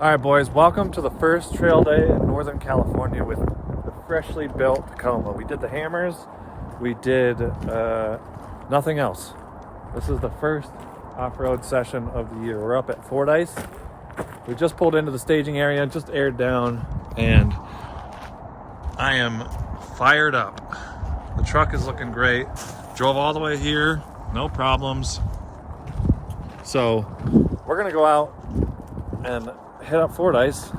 All right, boys, welcome to the first trail day in Northern California with the freshly built Tacoma. We did the hammers, we did nothing else. This is the first off-road session of the year. We're up at Fordyce. We just pulled into the staging area, just aired down, and I am fired up. The truck is looking great. Drove all the way here, no problems. So we're gonna go out and hit up Fordyce.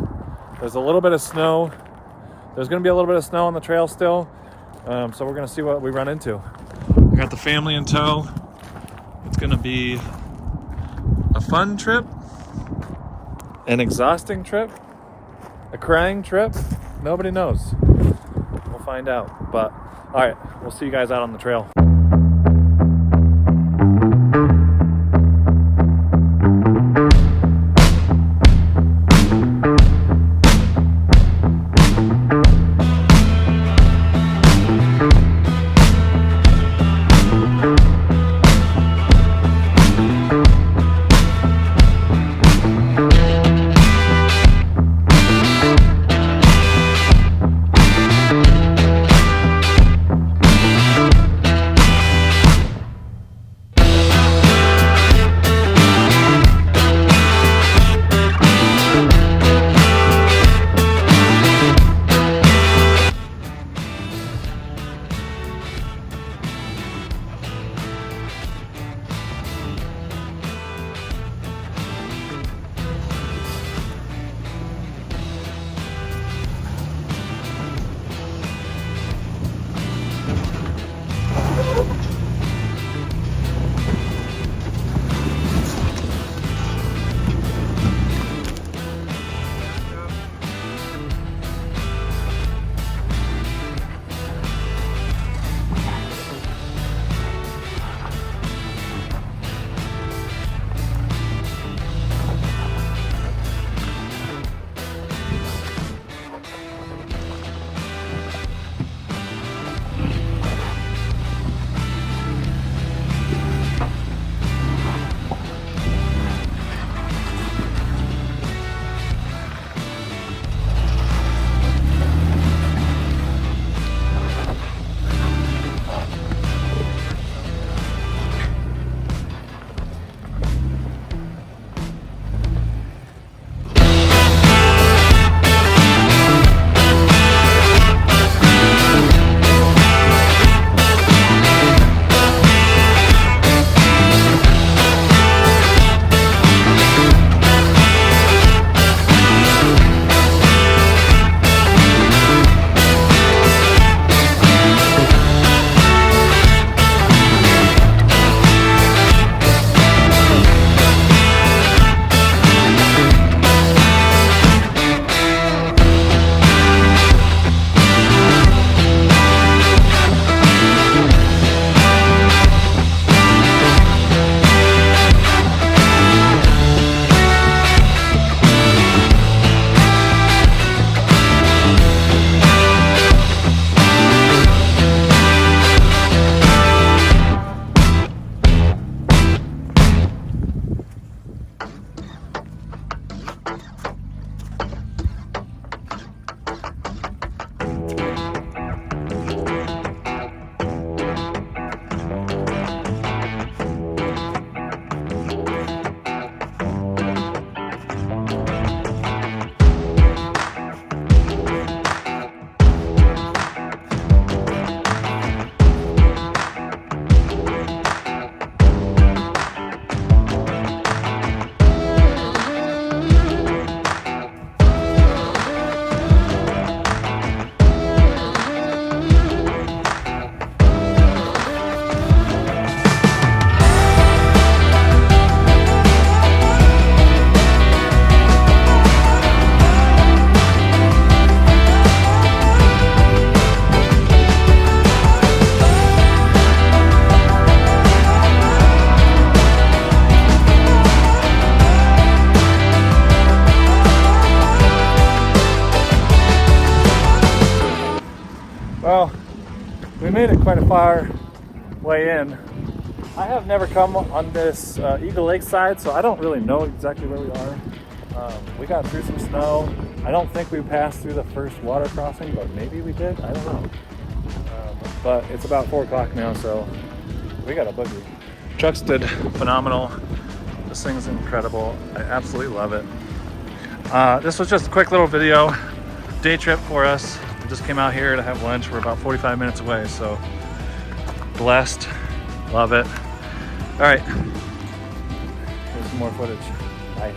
There's a little bit of snow. There's going to be a little bit of snow on the trail still. So we're going to see what we run into. I got the family in tow. It's going to be a fun trip, an exhausting trip, a crying trip. Nobody knows. We'll find out. But all right, we'll see you guys out on the trail. Well, we made it quite a far way in. I have never come on this Eagle Lake side, so I don't really know exactly where we are. We got through some snow. I don't think we passed through the first water crossing, but maybe we did. I don't know. But it's about 4 o'clock now, so we got a boogie. Trucks did phenomenal. This thing's incredible. I absolutely love it. This was just a quick little video, day trip for us. We just came out here to have lunch. We're about 45 minutes away, so blessed. Love it. All right. Here's some more footage. Bye.